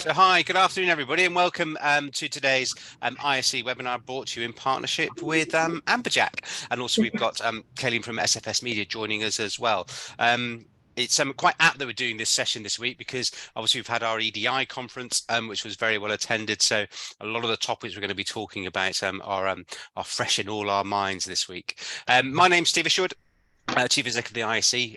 So hi, good afternoon, everybody, and welcome to today's ISE webinar brought to you in partnership with Amberjack. And also we've got Cailean from SFS Media joining us as well. It's quite apt that we're doing this session this week because obviously we've had our ED&I conference, which was very well attended. So a lot of the topics we're going to be talking about are fresh in all our minds this week. My name's Steve Assured. Chief Executive of the ISE,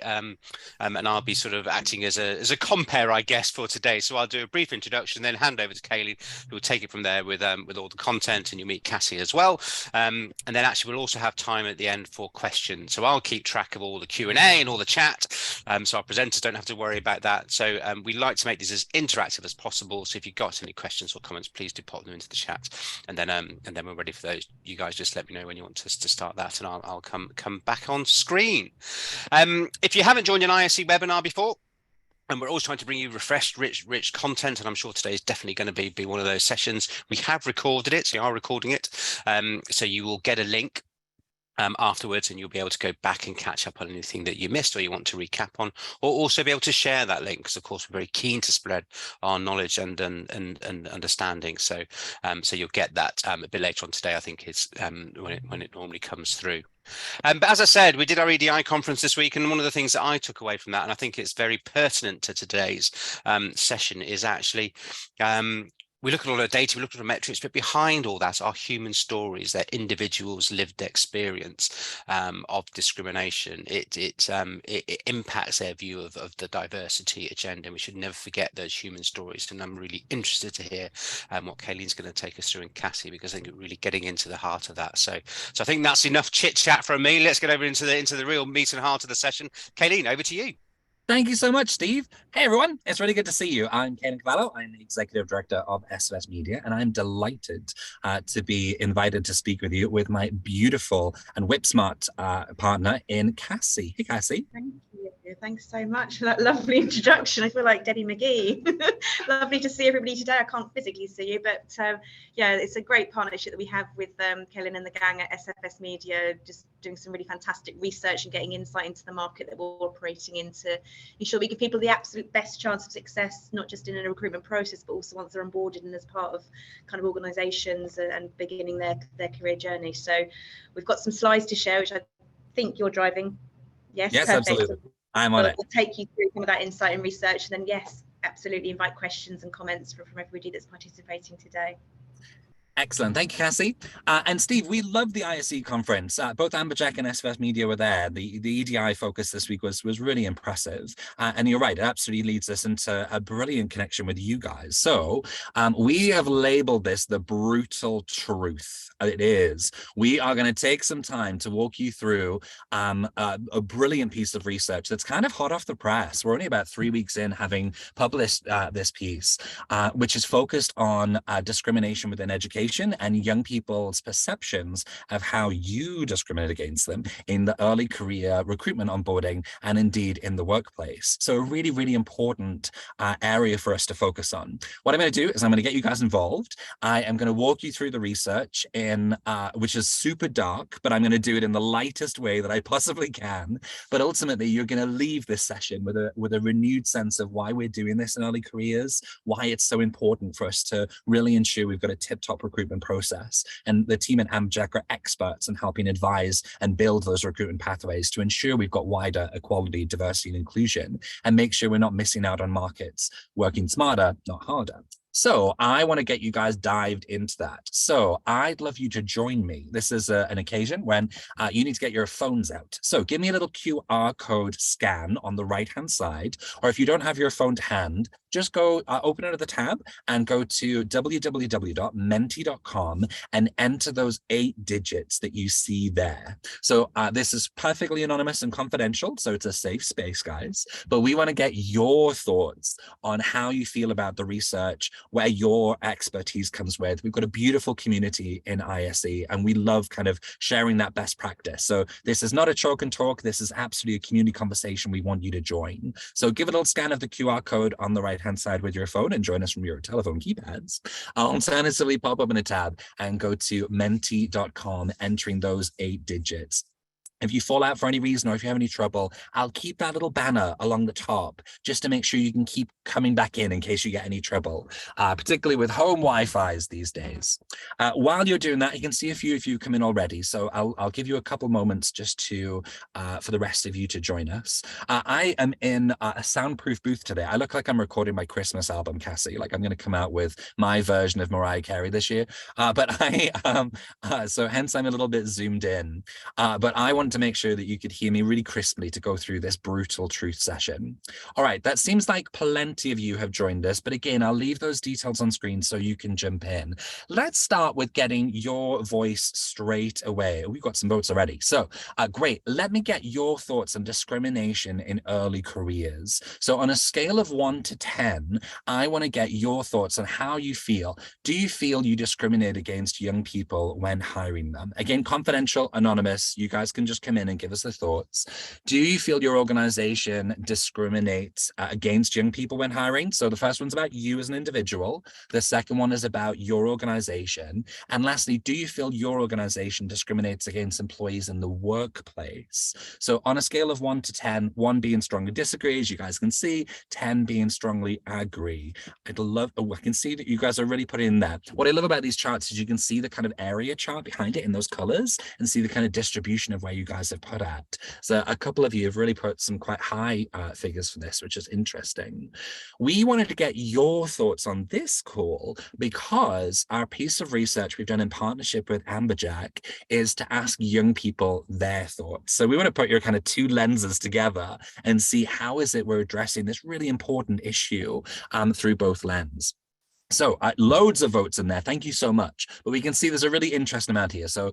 and I'll be sort of acting as a compere, I guess, for today. So I'll do a brief introduction, then hand over to Cailean, who will take it from there with all the content, and you'll meet Cassie as well. And then actually we'll also have time at the end for questions. So I'll keep track of all the Q&A and all the chat, so our presenters don't have to worry about that. So we like to make this as interactive as possible. So if you've got any questions or comments, please do pop them into the chat, and then we're ready for those. You guys just let me know when you want us to start that, and I'll come back on screen. If you haven't joined an ISE webinar before, and we're always trying to bring you refreshed, rich content, and I'm sure today is definitely going to be one of those sessions. We have recorded it, so we are recording it, so you will get a link afterwards, and you'll be able to go back and catch up on anything that you missed or you want to recap on, or also be able to share that link, because of course we're very keen to spread our knowledge and understanding. So you'll get that a bit later on today, I think, is when it normally comes through. But as I said, we did our ED&I conference this week, and one of the things that I took away from that, and I think it's very pertinent to today's session, is actually we look at all the data, we look at the metrics, but behind all that are human stories, they're individuals' lived experience of discrimination. It impacts their view of the diversity agenda, and we should never forget those human stories. And I'm really interested to hear what Cailean's going to take us through, and Cassie, because I think we're really getting into the heart of that. So I think that's enough chit chat from me. Let's get over into the real meat and heart of the session. Cailean, over to you. Thank you so much, Steve. Hey, everyone. It's really good to see you. I'm Cailean Carvalho. I'm the Executive Director of SFS Media, and I'm delighted to be invited to speak with you with my beautiful and whip-smart partner in Cassie. Hey, Cassie. Thank you. Thanks so much for that lovely introduction. I feel like Debbie McGee. Lovely to see everybody today. I can't physically see you, but yeah, it's a great partnership that we have with Cailean and the gang at SFS Media, just doing some really fantastic research and getting insight into the market that we're operating in to ensure we give people the absolute best chance of success, not just in a recruitment process, but also once they're onboarded and as part of kind of organisations and beginning their career journey. So we've got some slides to share, which I think you're driving. Yes, perfect. Absolutely. I'm on it. We'll take you through some of that insight and research, and then yes, absolutely invite questions and comments from everybody that's participating today. Excellent. Thank you, Cassie. And Steve, we love the ISE conference. Both Amberjack and SFS Media were there. The ED&I focus this week was really impressive. And you're right, it absolutely leads us into a brilliant connection with you guys. So we have labeled this the brutal truth. It is. We are going to take some time to walk you through a brilliant piece of research that's kind of hot off the press. We're only about 3 weeks in having published this piece, which is focused on discrimination within education and young people's perceptions of how you discriminate against them in the early career recruitment onboarding and indeed in the workplace. So a really, really important area for us to focus on. What I'm going to do is I'm going to get you guys involved. I am going to walk you through the research which is super dark, but I'm going to do it in the lightest way that I possibly can. But ultimately, you're going to leave this session with a renewed sense of why we're doing this in early careers, why it's so important for us to really ensure we've got a tip-top recruitment process. And the team at Amberjack are experts in helping advise and build those recruitment pathways to ensure we've got wider equality, diversity, and inclusion, and make sure we're not missing out on markets, working smarter, not harder. So I want to get you guys dived into that. So I'd love you to join me. This is an occasion when you need to get your phones out. So give me a little QR code scan on the right-hand side, or if you don't have your phone to hand, just go open it at the tab and go to www.menti.com and enter those 8 digits that you see there. So this is perfectly anonymous and confidential, so it's a safe space, guys. But we want to get your thoughts on how you feel about the research, where your expertise comes with. We've got a beautiful community in ISE, and we love kind of sharing that best practice. So this is not a chalk and talk. This is absolutely a community conversation we want you to join. So give a little scan of the QR code on the right-hand side with your phone and join us from your telephone keypads. Alternatively, pop up in a tab and go to menti.com, entering those 8 digits. If you fall out for any reason or if you have any trouble, I'll keep that little banner along the top just to make sure you can keep coming back in case you get any trouble, particularly with home Wi-Fi's these days. While you're doing that, you can see a few of you come in already. So I'll give you a couple moments just to for the rest of you to join us. I am in a soundproof booth today. I look like I'm recording my Christmas album, Cassie. Like I'm going to come out with my version of Mariah Carey this year. So hence I'm a little bit zoomed in. But I want to make sure that you could hear me really crisply to go through this brutal truth session. All right, that seems like plenty of you have joined us, but again, I'll leave those details on screen so you can jump in. Let's start with getting your voice straight away. We've got some votes already. So great, let me get your thoughts on discrimination in early careers. So on a scale of 1 to 10, I want to get your thoughts on how you feel. Do you feel you discriminate against young people when hiring them? Again, confidential, anonymous, you guys can just come in and give us the thoughts. Do you feel your organization discriminates against young people when hiring? So the first one's about you as an individual. The second one is about your organization. And lastly, do you feel your organization discriminates against employees in the workplace? So on a scale of 1 to 10, 1 being strongly disagree, as you guys can see, 10 being strongly agree. I can see that you guys are really putting in that. What I love about these charts is you can see the kind of area chart behind it in those colors and see the kind of distribution of where you guys have put at. So a couple of you have really put some quite high figures for this, which is interesting. We wanted to get your thoughts on this call because our piece of research we've done in partnership with Amberjack is to ask young people their thoughts. So we want to put your kind of two lenses together and see how is it we're addressing this really important issue through both lenses. So loads of votes in there. Thank you so much. But we can see there's a really interesting amount here. So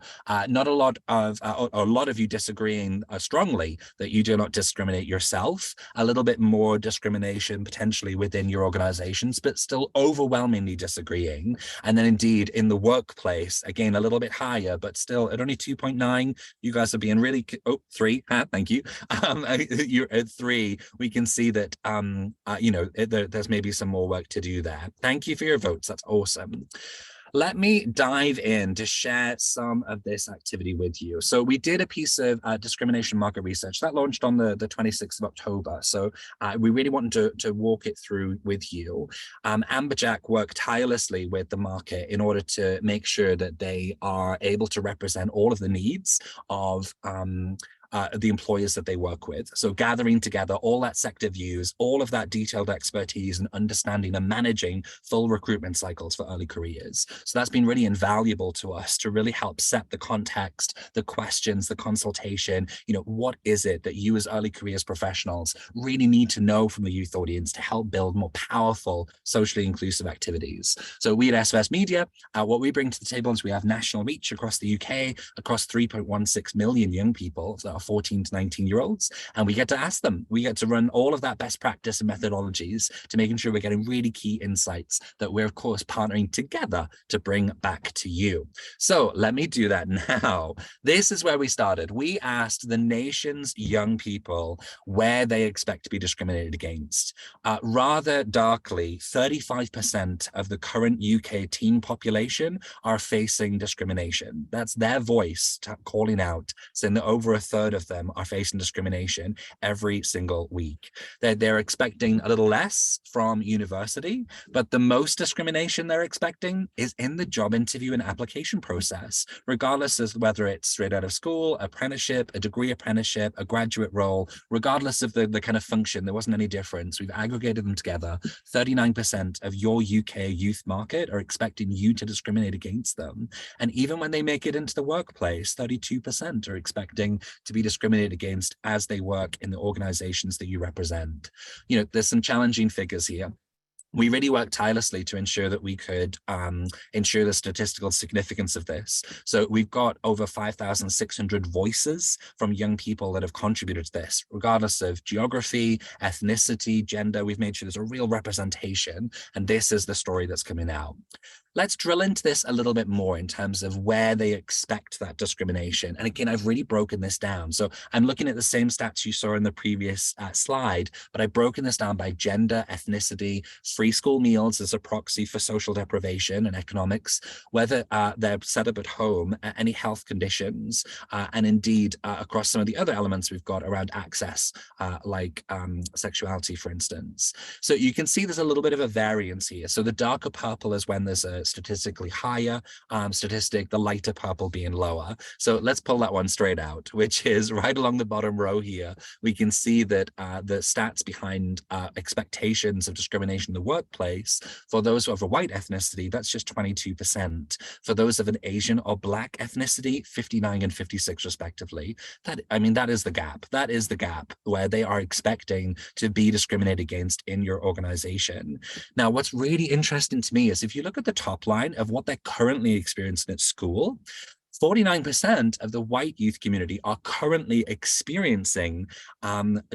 not a lot of a lot of you disagreeing strongly that you do not discriminate yourself. A little bit more discrimination potentially within your organizations, but still overwhelmingly disagreeing. And then indeed in the workplace, again, a little bit higher, but still at only 2.9, you guys are being really, 3, thank you. You're at 3. We can see that, there's maybe some more work to do there. Thank you for your votes. That's awesome. Let me dive in to share some of this activity with you. So we did a piece of discrimination market research that launched on the 26th of October. So we really wanted to walk it through with you. Amberjack worked tirelessly with the market in order to make sure that they are able to represent all of the needs of the employers that they work with. So gathering together all that sector views, all of that detailed expertise and understanding and managing full recruitment cycles for early careers. So that's been really invaluable to us to really help set the context, the questions, the consultation, what is it that you as early careers professionals really need to know from the youth audience to help build more powerful, socially inclusive activities. So we at SFS Media, what we bring to the table is we have national reach across the UK, across 3.16 million young people, so 14 to 19-year-olds, and we get to ask them. We get to run all of that best practice and methodologies to making sure we're getting really key insights that we're, of course, partnering together to bring back to you. So let me do that now. This is where we started. We asked the nation's young people where they expect to be discriminated against. Rather darkly, 35% of the current UK teen population are facing discrimination. That's their voice calling out, saying that over a third of them are facing discrimination every single week. They're expecting a little less from university, but the most discrimination they're expecting is in the job interview and application process, regardless of whether it's straight out of school, apprenticeship, a degree apprenticeship, a graduate role, regardless of the kind of function, there wasn't any difference. We've aggregated them together. 39% of your UK youth market are expecting you to discriminate against them. And even when they make it into the workplace, 32% are expecting to be discriminated against as they work in the organizations that you represent. There's some challenging figures here. We really worked tirelessly to ensure that we could ensure the statistical significance of this. So we've got over 5,600 voices from young people that have contributed to this, regardless of geography, ethnicity, gender. We've made sure there's a real representation, and this is the story that's coming out. Let's drill into this a little bit more in terms of where they expect that discrimination. And again, I've really broken this down. So I'm looking at the same stats you saw in the previous slide, but I've broken this down by gender, ethnicity, free school meals as a proxy for social deprivation and economics, whether they're set up at home, any health conditions, and indeed across some of the other elements we've got around access, like sexuality, for instance. So you can see there's a little bit of a variance here. So the darker purple is when there's a statistically higher statistic, the lighter purple being lower. So let's pull that one straight out, which is right along the bottom row here. We can see that the stats behind expectations of discrimination in the workplace, for those of a white ethnicity, that's just 22%. For those of an Asian or Black ethnicity, 59 and 56 respectively. That is the gap. That is the gap where they are expecting to be discriminated against in your organization. Now, what's really interesting to me is if you look at the top line of what they're currently experiencing at school, 49% of the white youth community are currently experiencing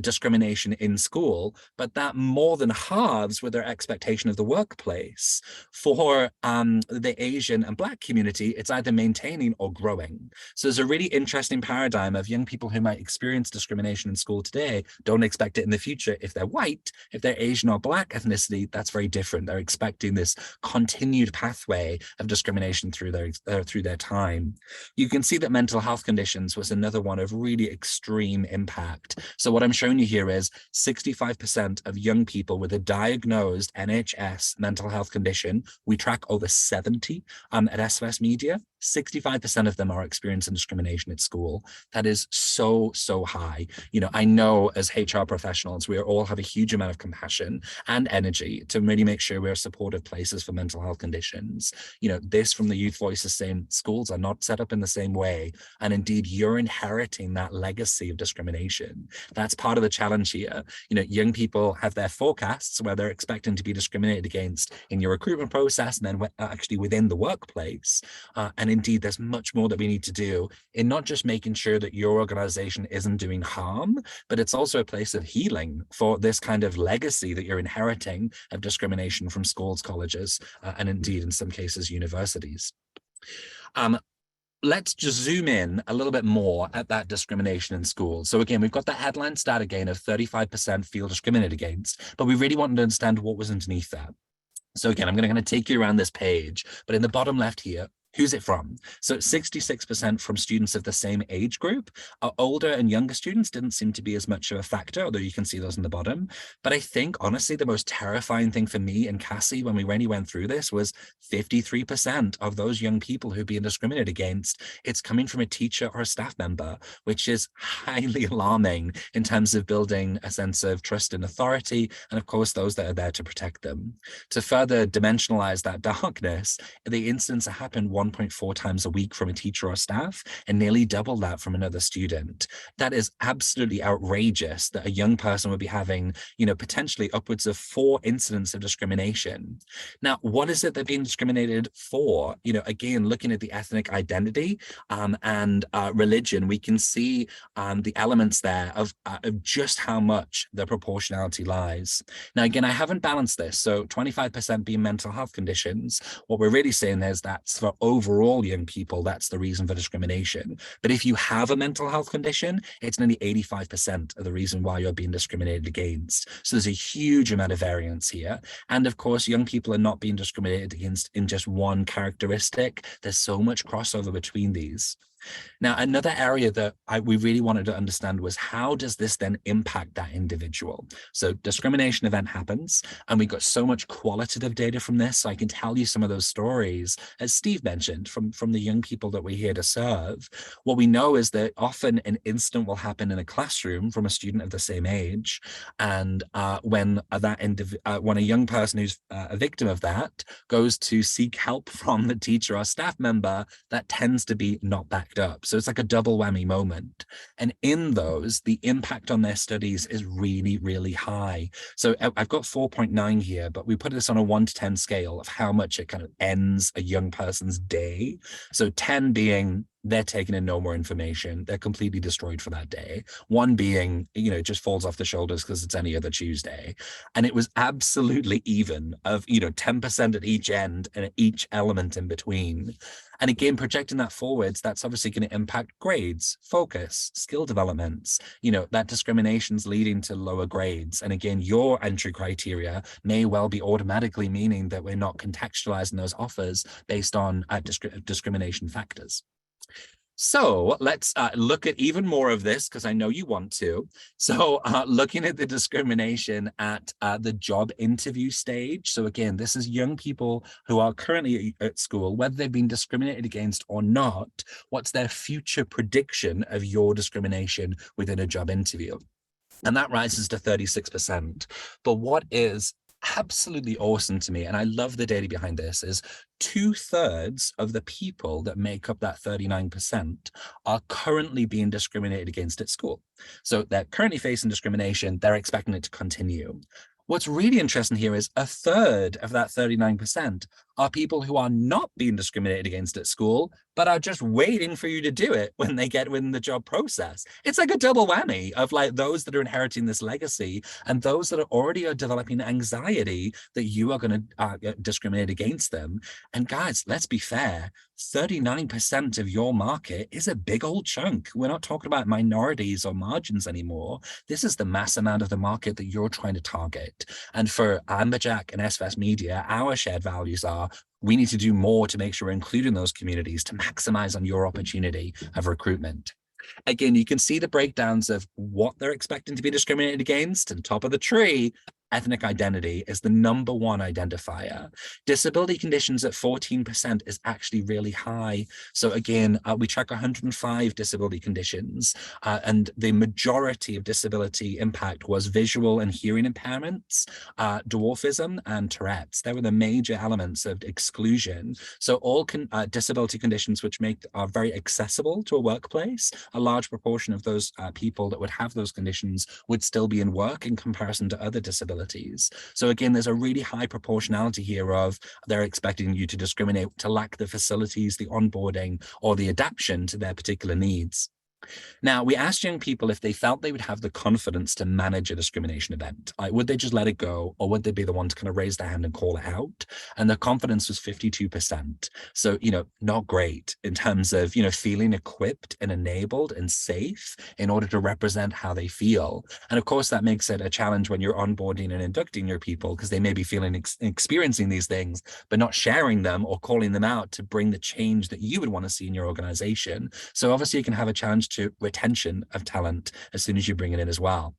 discrimination in school, but that more than halves with their expectation of the workplace. For the Asian and Black community, it's either maintaining or growing. So there's a really interesting paradigm of young people who might experience discrimination in school today don't expect it in the future. If they're white, if they're Asian or Black ethnicity, that's very different. They're expecting this continued pathway of discrimination through their time. You can see that mental health conditions was another one of really extreme impact. So what I'm showing you here is 65% of young people with a diagnosed NHS mental health condition. We track over 70 at SFS Media. 65% of them are experiencing discrimination at school. That is so high. I know as HR professionals, we all have a huge amount of compassion and energy to really make sure we're supportive places for mental health conditions. This from the Youth Voice is saying schools are not set up in the same way. And indeed, you're inheriting that legacy of discrimination. That's part of the challenge here. Young people have their forecasts where they're expecting to be discriminated against in your recruitment process and then actually within the workplace. And indeed, there's much more that we need to do in not just making sure that your organization isn't doing harm, but it's also a place of healing for this kind of legacy that you're inheriting of discrimination from schools, colleges, and indeed, in some cases, universities. Let's just zoom in a little bit more at that discrimination in schools. So again, we've got the headline stat again of 35% feel discriminated against, but we really want to understand what was underneath that. So again, I'm going to take you around this page, but in the bottom left here, who's it from? So 66% from students of the same age group. Older and younger students didn't seem to be as much of a factor, although you can see those in the bottom. But I think, honestly, the most terrifying thing for me and Cassie when we really went through this was 53% of those young people who've been discriminated against, it's coming from a teacher or a staff member, which is highly alarming in terms of building a sense of trust and authority, and of course, those that are there to protect them. To further dimensionalize that darkness, the incidents happen 1.4 times a week from a teacher or staff, and nearly double that from another student. That is absolutely outrageous that a young person would be having, potentially upwards of 4 incidents of discrimination. Now, what is it they're being discriminated for? Again, looking at the ethnic identity and religion, we can see the elements there of just how much the proportionality lies. Now, again, I haven't balanced this. So 25% being mental health conditions. What we're really saying is that's for overall young people, that's the reason for discrimination. But if you have a mental health condition, it's nearly 85% of the reason why you're being discriminated against. So there's a huge amount of variance here. And of course, young people are not being discriminated against in just one characteristic. There's so much crossover between these. Now, another area that we really wanted to understand was how does this then impact that individual? So discrimination event happens, and we got so much qualitative data from this. So I can tell you some of those stories, as Steve mentioned, from the young people that we're here to serve. What we know is that often an incident will happen in a classroom from a student of the same age. And when a young person who's a victim of that goes to seek help from the teacher or staff member, that tends to be not backed up. So it's like a double whammy moment. And in those, the impact on their studies is really, really high. So I've got 4.9 here, but we put this on a 1 to 10 scale of how much it kind of ends a young person's day. So 10 being they're taking in no more information. They're completely destroyed for that day. One being, just falls off the shoulders because it's any other Tuesday. And it was absolutely even of, 10% at each end and at each element in between. And again, projecting that forwards, that's obviously going to impact grades, focus, skill developments. That discrimination's leading to lower grades. And again, your entry criteria may well be automatically meaning that we're not contextualizing those offers based on discrimination factors. So let's look at even more of this, because I know you want to. So looking at the discrimination at the job interview stage. So again, this is young people who are currently at school, whether they've been discriminated against or not. What's their future prediction of your discrimination within a job interview? And that rises to 36%. But what is absolutely awesome to me, and I love the data behind this, is 2/3 of the people that make up that 39% are currently being discriminated against at school. So they're currently facing discrimination. They're expecting it to continue. What's really interesting here is 1/3 of that 39% are people who are not being discriminated against at school, but are just waiting for you to do it when they get within the job process. It's like a double whammy of like those that are inheriting this legacy and those that are developing anxiety that you are going to discriminate against them. And guys, let's be fair, 39% of your market is a big old chunk. We're not talking about minorities or margins anymore. This is the mass amount of the market that you're trying to target. And for Amberjack and SFS Media, our shared values are we need to do more to make sure we're including those communities to maximize on your opportunity of recruitment. Again, you can see the breakdowns of what they're expecting to be discriminated against. And top of the tree, ethnic identity is the number one identifier. Disability conditions at 14% is actually really high. So again, we track 105 disability conditions, and the majority of disability impact was visual and hearing impairments, dwarfism, and Tourette's. They were the major elements of exclusion. So all disability conditions which are very accessible to a workplace, a large proportion of those people that would have those conditions would still be in work in comparison to other disabilities. So again, there's a really high proportionality here of they're expecting you to discriminate to lack the facilities, the onboarding, or the adaptation to their particular needs. Now, we asked young people if they felt they would have the confidence to manage a discrimination event. Like, would they just let it go, or would they be the one to kind of raise their hand and call it out? And the confidence was 52%. So, not great in terms of, feeling equipped and enabled and safe in order to represent how they feel. And of course, that makes it a challenge when you're onboarding and inducting your people, because they may be feeling experiencing these things, but not sharing them or calling them out to bring the change that you would want to see in your organization. So obviously you can have a challenge to retention of talent as soon as you bring it in as well.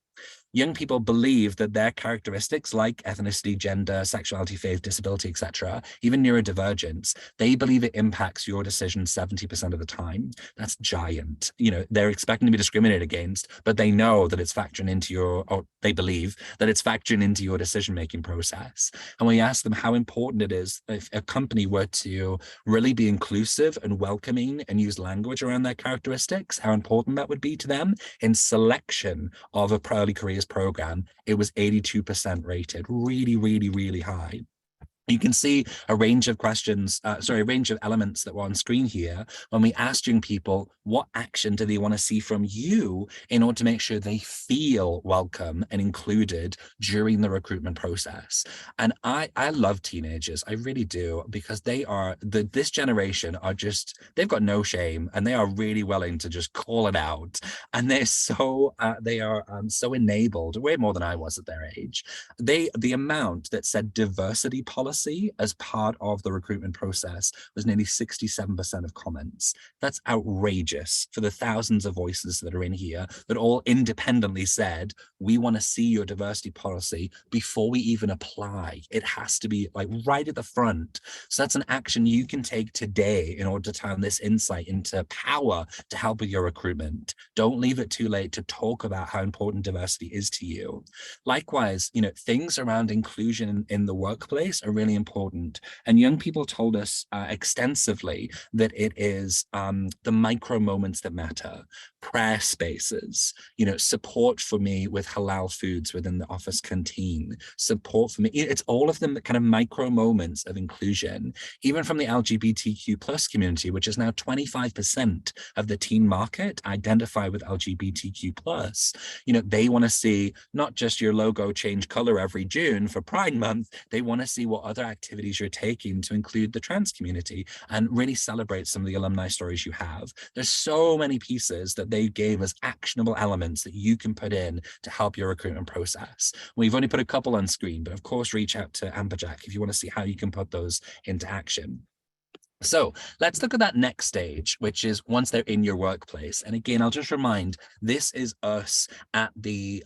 Young people believe that their characteristics like ethnicity, gender, sexuality, faith, disability, etc., even neurodivergence, they believe it impacts your decision 70% of the time. That's giant. They're expecting to be discriminated against, but they know that it's factoring into or they believe that it's factoring into your decision-making process. And when you ask them how important it is, if a company were to really be inclusive and welcoming and use language around their characteristics, how important that would be to them in selection of a early careers program, it was 82% rated, really, really, really high. You can see a range of questions, a range of elements that were on screen here when we asked young people, what action do they want to see from you in order to make sure they feel welcome and included during the recruitment process? And I love teenagers, I really do, because this generation are just, they've got no shame and they are really willing to just call it out. And they are so enabled, way more than I was at their age. The amount that said diversity policy as part of the recruitment process was nearly 67% of comments. That's outrageous for the thousands of voices that are in here that all independently said, we want to see your diversity policy before we even apply. It has to be like right at the front. So that's an action you can take today in order to turn this insight into power to help with your recruitment. Don't leave it too late to talk about how important diversity is to you. Likewise, things around inclusion in the workplace are really important. And young people told us extensively that it is the micro moments that matter. prayer spaces, support for me with halal foods within the office canteen, support for me. It's all of them that kind of micro moments of inclusion, even from the LGBTQ plus community, which is now 25% of the teen market identify with LGBTQ plus. They want to see not just your logo change color every June for Pride Month, they want to see what other activities you're taking to include the trans community and really celebrate some of the alumni stories you have. There's so many pieces that they gave as actionable elements that you can put in to help your recruitment process. We've only put a couple on screen, but of course, reach out to Amberjack if you want to see how you can put those into action. So let's look at that next stage, which is once they're in your workplace. And again, I'll just remind, this is us at they're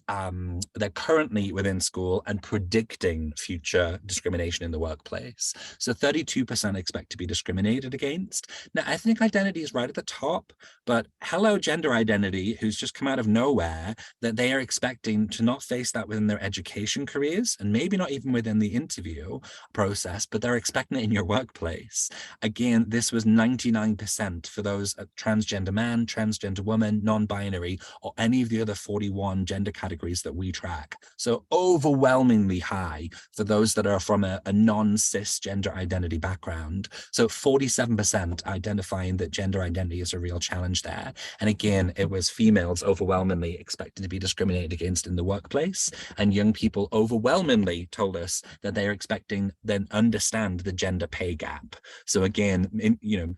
currently within school and predicting future discrimination in the workplace. So 32% expect to be discriminated against. Now, ethnic identity is right at the top, but hello, gender identity, who's just come out of nowhere, that they are expecting to not face that within their education careers, and maybe not even within the interview process, but they're expecting it in your workplace. Again, this was 99% for those transgender man, transgender woman, non-binary, or any of the other 41 gender categories that we track. So overwhelmingly high for those that are from a non-cisgender identity background. So 47% identifying that gender identity is a real challenge there. And again, it was females overwhelmingly expected to be discriminated against in the workplace. And young people overwhelmingly told us that they are expecting then understand the gender pay gap. So again,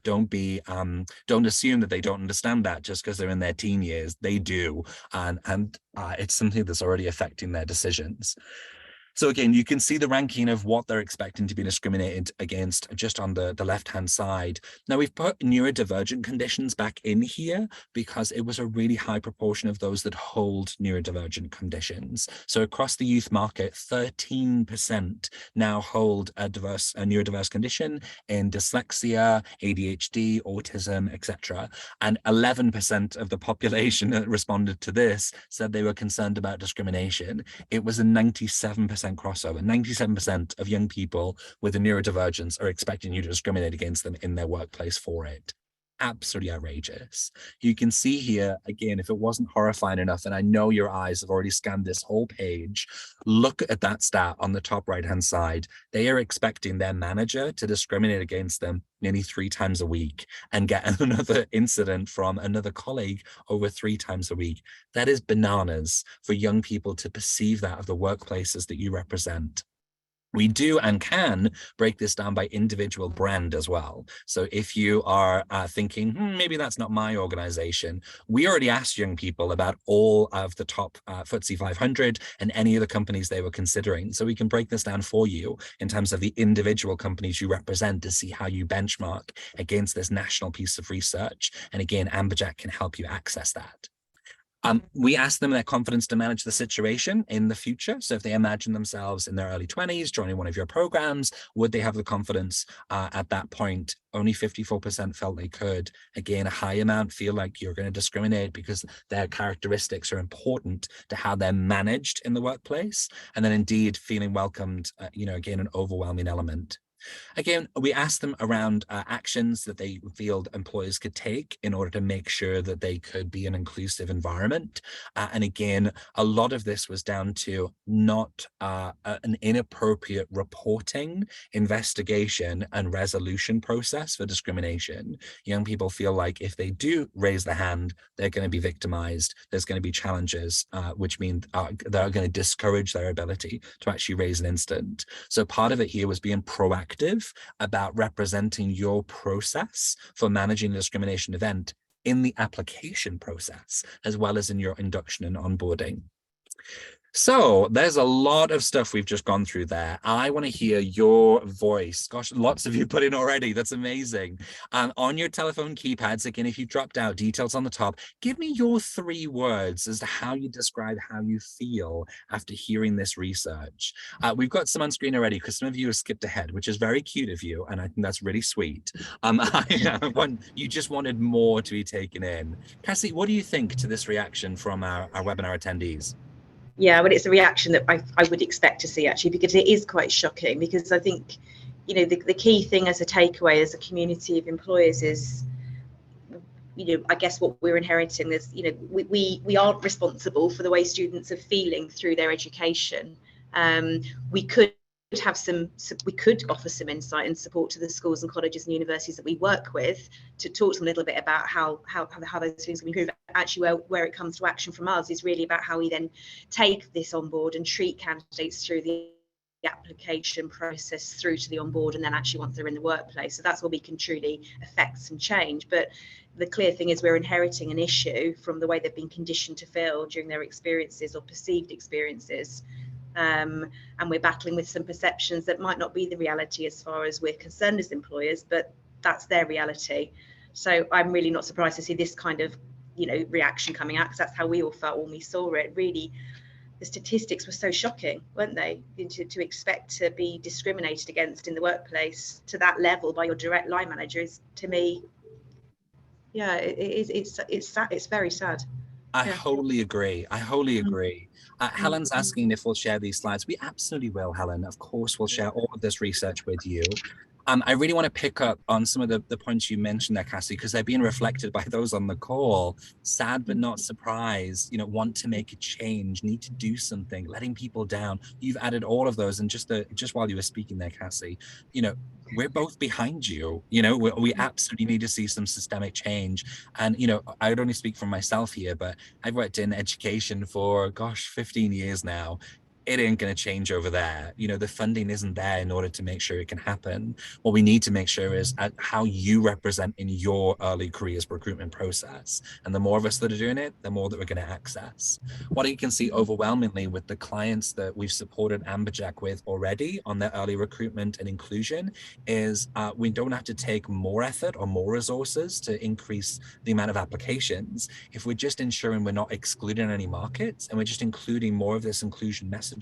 don't assume that they don't understand that just because they're in their teen years. They do, and it's something that's already affecting their decisions. So again, you can see the ranking of what they're expecting to be discriminated against just on the left-hand side. Now, we've put neurodivergent conditions back in here because it was a really high proportion of those that hold neurodivergent conditions. So across the youth market, 13% now hold a neurodiverse condition in dyslexia, ADHD, autism, etc. And 11% of the population that responded to this said they were concerned about discrimination. It was a 97% crossover. 97% of young people with a neurodivergence are expecting you to discriminate against them in their workplace for it. Absolutely outrageous. You can see here, again, if it wasn't horrifying enough, and I know your eyes have already scanned this whole page, look at that stat on the top right-hand side. They are expecting their manager to discriminate against them nearly 3 times a week and get another incident from another colleague over 3 times a week. That is bananas for young people to perceive that of the workplaces that you represent. We do and can break this down by individual brand as well. So if you are thinking, maybe that's not my organization, we already asked young people about all of the top FTSE 500 and any of the companies they were considering. So we can break this down for you in terms of the individual companies you represent to see how you benchmark against this national piece of research. And again, Amberjack can help you access that. We ask them their confidence to manage the situation in the future. So if they imagine themselves in their early 20s, joining one of your programs, would they have the confidence at that point? Only 54% felt they could. Again, a high amount feel like you're going to discriminate because their characteristics are important to how they're managed in the workplace. And then indeed feeling welcomed, again, an overwhelming element. Again, we asked them around actions that they feel employers could take in order to make sure that they could be an inclusive environment. And again, a lot of this was down to not an inappropriate reporting, investigation, and resolution process for discrimination. Young people feel like if they do raise the hand, they're going to be victimized. There's going to be challenges, which mean they're going to discourage their ability to actually raise an incident. So part of it here was being proactive about representing your process for managing a discrimination event in the application process, as well as in your induction and onboarding. So there's a lot of stuff we've just gone through there. I want to hear your voice. Gosh, lots of you put in already. That's amazing. On your telephone keypads, again, if you dropped out details on the top, give me your 3 words as to how you describe how you feel after hearing this research. We've got some on screen already because some of you have skipped ahead, which is very cute of you. And I think that's really sweet. You just wanted more to be taken in. Cassie, what do you think to this reaction from our webinar attendees? Yeah, well, it's a reaction that I would expect to see, actually, because it is quite shocking. Because I think, the key thing as a takeaway as a community of employers is, I guess what we're inheriting is, we aren't responsible for the way students are feeling through their education. We could offer some insight and support to the schools and colleges and universities that we work with to talk to them a little bit about how those things can improve. Actually, where it comes to action from us is really about how we then take this on board and treat candidates through the application process through to the onboard, and then actually once they're in the workplace. So that's where we can truly affect some change. But the clear thing is we're inheriting an issue from the way they've been conditioned to feel during their experiences or perceived experiences. And we're battling with some perceptions that might not be the reality as far as we're concerned as employers, but that's their reality. So I'm really not surprised to see this kind of, reaction coming out, because that's how we all felt when we saw it. Really, the statistics were so shocking, weren't they? To expect to be discriminated against in the workplace to that level by your direct line manager is, to me, it's sad. It's very sad. I wholly agree. Helen's asking if we'll share these slides. We absolutely will, Helen. Of course, we'll share all of this research with you. I really want to pick up on some of the points you mentioned there, Cassie, because they're being reflected by those on the call. Sad but not surprised, want to make a change, need to do something, letting people down. You've added all of those. And just while you were speaking there, Cassie, we're both behind you. We absolutely need to see some systemic change. And, I would only speak for myself here, but I've worked in education for, 15 years now. It ain't going to change over there. The funding isn't there in order to make sure it can happen. What we need to make sure is how you represent in your early careers recruitment process. And the more of us that are doing it, the more that we're going to access. What you can see overwhelmingly with the clients that we've supported Amberjack with already on their early recruitment and inclusion is we don't have to take more effort or more resources to increase the amount of applications. If we're just ensuring we're not excluding any markets and we're just including more of this inclusion messaging,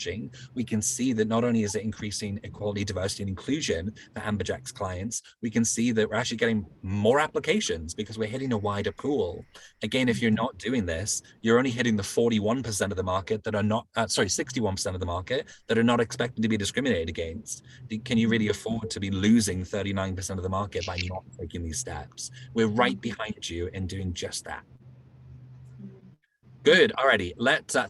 we can see that not only is it increasing equality, diversity, and inclusion for Amberjack's clients, we can see that we're actually getting more applications because we're hitting a wider pool. Again, if you're not doing this, you're only hitting the 41% of the market that are not, 61% of the market that are not expected to be discriminated against. Can you really afford to be losing 39% of the market by not taking these steps? We're right behind you in doing just that. Good. Alrighty.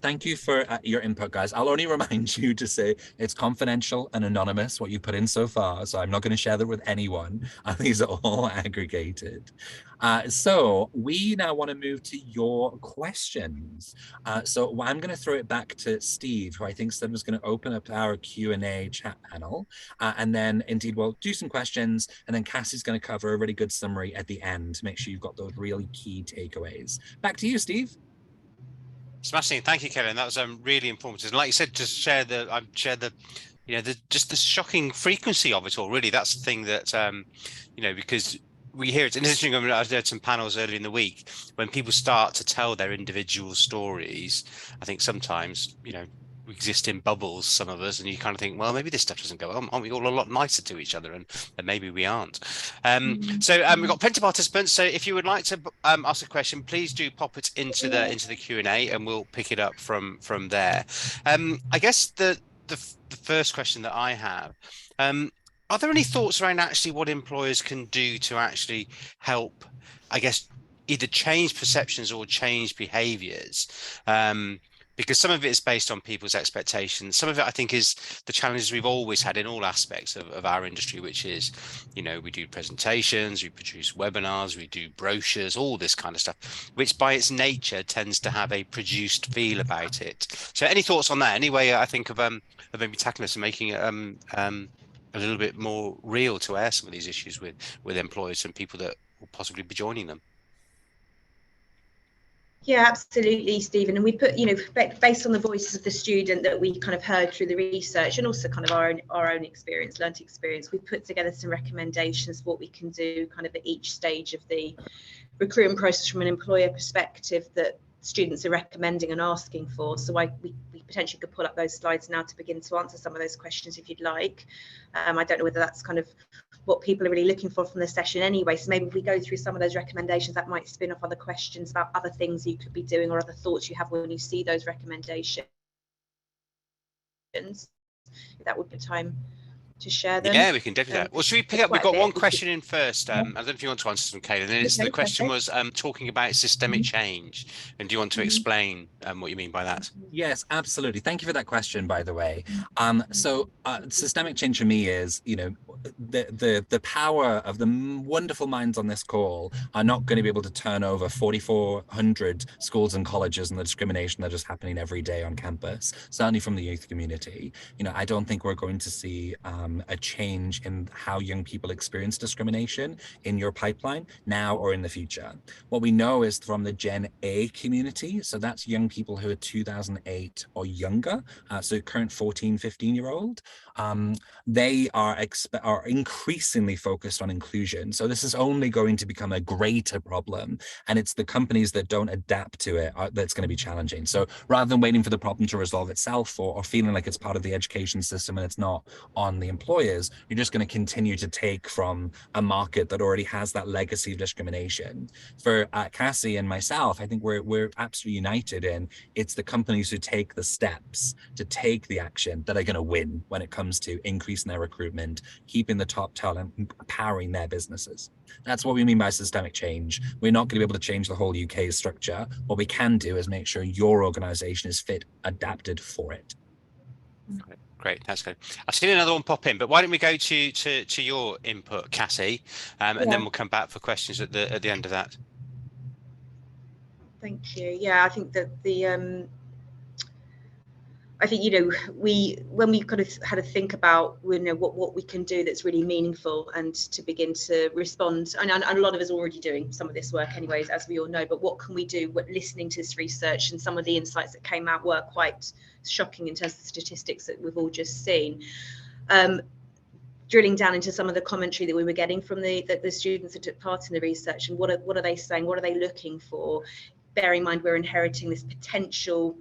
Thank you for your input, guys. I'll only remind you to say it's confidential and anonymous what you put in so far. So I'm not going to share that with anyone. These are all aggregated. So we now want to move to your questions. So I'm going to throw it back to Steve, who I think said was going to open up our Q&A chat panel. And then indeed we'll do some questions. And then Cassie's going to cover a really good summary at the end to make sure you've got those really key takeaways. Back to you, Steve. Smashing. Thank you, Kevin. That was really informative. And like you said, just share the just the shocking frequency of it all. Really, that's the thing that because we hear it's interesting. I mean, I did some panels earlier in the week when people start to tell their individual stories. I think sometimes we exist in bubbles, some of us, and you kind of think, well, maybe this stuff doesn't go on. Aren't we all a lot nicer to each other? And maybe we aren't. So we've got plenty of participants. So if you would like to ask a question, please do pop it into the Q&A, and we'll pick it up from there. I guess the first question that I have, are there any thoughts around actually what employers can do to actually help, I guess, either change perceptions or change behaviors? Because some of it is based on people's expectations. Some of it, I think, is the challenges we've always had in all aspects of our industry, which is, we do presentations, we produce webinars, we do brochures, all this kind of stuff, which by its nature tends to have a produced feel about it. So any thoughts on that? Any way, I think, of maybe tackling this and making it a little bit more real to air some of these issues with employers and people that will possibly be joining them? Yeah, absolutely, Stephen. And we put, based on the voices of the student that we kind of heard through the research and also kind of our own experience, learnt experience, we put together some recommendations for what we can do kind of at each stage of the recruitment process from an employer perspective that students are recommending and asking for. So we potentially could pull up those slides now to begin to answer some of those questions if you'd like. I don't know whether that's kind of what people are really looking for from the session anyway. So maybe if we go through some of those recommendations, that might spin off other questions about other things you could be doing or other thoughts you have when you see those recommendations. That would be time share them. Yeah, we can definitely do that. Well, should we pick up? We've got one question in first. I don't know if you want to answer some, Cailean. The question was talking about systemic change. And do you want to explain what you mean by that? Yes, absolutely. Thank you for that question, by the way. Systemic change for me is, the power of the wonderful minds on this call are not going to be able to turn over 4,400 schools and colleges and the discrimination that is happening every day on campus, certainly from the youth community. I don't think we're going to see a change in how young people experience discrimination in your pipeline now or in the future. What we know is from the Gen A community, so that's young people who are 2008 or younger, so current 14, 15-year-old, they are increasingly focused on inclusion. So this is only going to become a greater problem, and it's the companies that don't adapt to it that's going to be challenging. So rather than waiting for the problem to resolve itself or feeling like it's part of the education system and it's not on the employers, you're just going to continue to take from a market that already has that legacy of discrimination. For Cassie and myself, I think we're absolutely united in it's the companies who take the steps to take the action that are going to win when it comes to increasing their recruitment, keeping the top talent, powering their businesses. That's what we mean by systemic change. We're not going to be able to change the whole UK's structure. What we can do is make sure your organization is fit, adapted for it. Great, that's good. I've seen another one pop in, but why don't we go to your input, Cassie, and then we'll come back for questions at the end of that. Thank you. Yeah, I think that I think when we kind of had to think about what we can do that's really meaningful and to begin to respond, and a lot of us are already doing some of this work anyways, as we all know, but what can we do? Listening to this research and some of the insights that came out were quite shocking in terms of the statistics that we've all just seen. Drilling down into some of the commentary that we were getting from the students that took part in the research, and what are they saying? What are they looking for? Bear in mind, we're inheriting this potential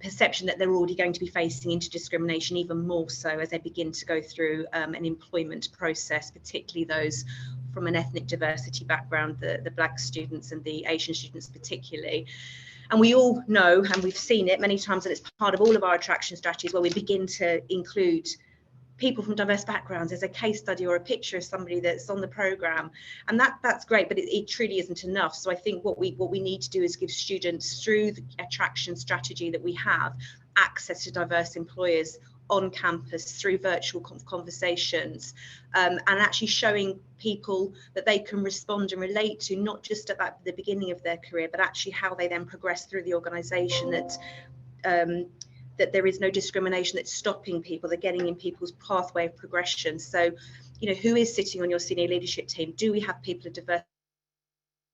perception that they're already going to be facing into discrimination, even more so as they begin to go through an employment process, particularly those from an ethnic diversity background, the Black students and the Asian students particularly. And we all know, and we've seen it many times, and it's part of all of our attraction strategies where we begin to include people from diverse backgrounds as a case study or a picture of somebody that's on the program, and that's great, but it truly isn't enough. So I think what we need to do is give students, through the attraction strategy that we have, access to diverse employers on campus through virtual conversations, and actually showing people that they can respond and relate to, not just at the beginning of their career, but actually how they then progress through the organisation, that there is no discrimination that's stopping people, they're getting in people's pathway of progression. So, who is sitting on your senior leadership team? Do we have people of diversity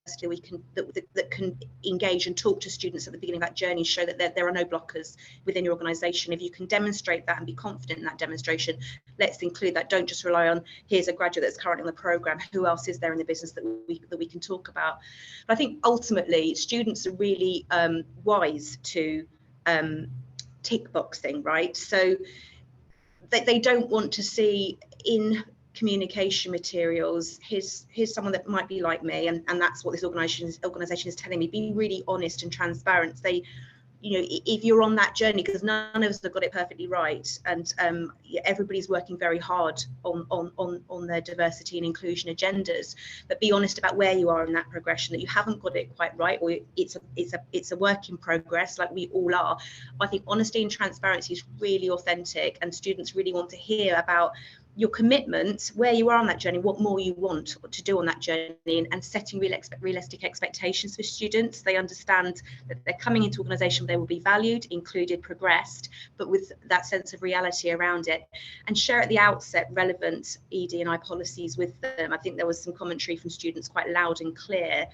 that can engage and talk to students at the beginning of that journey, show that there are no blockers within your organisation? If you can demonstrate that and be confident in that demonstration, let's include that. Don't just rely on, here's a graduate that's currently on the programme, who else is there in the business that we can talk about? But I think ultimately students are really wise to tick boxing, right? So they don't want to see in communication materials, here's someone that might be like me, and that's what this organization is telling me. Be really honest and transparent. They, if you're on that journey, because none of us have got it perfectly right, and everybody's working very hard on their diversity and inclusion agendas, but be honest about where you are in that progression, that you haven't got it quite right, or it's a work in progress, like we all are. I think honesty and transparency is really authentic, and students really want to hear about your commitment, where you are on that journey, what more you want to do on that journey, and setting realistic expectations for students. They understand that they're coming into organisation where they will be valued, included, progressed, but with that sense of reality around it, and share at the outset relevant ED&I policies with them. I think there was some commentary from students quite loud and clear.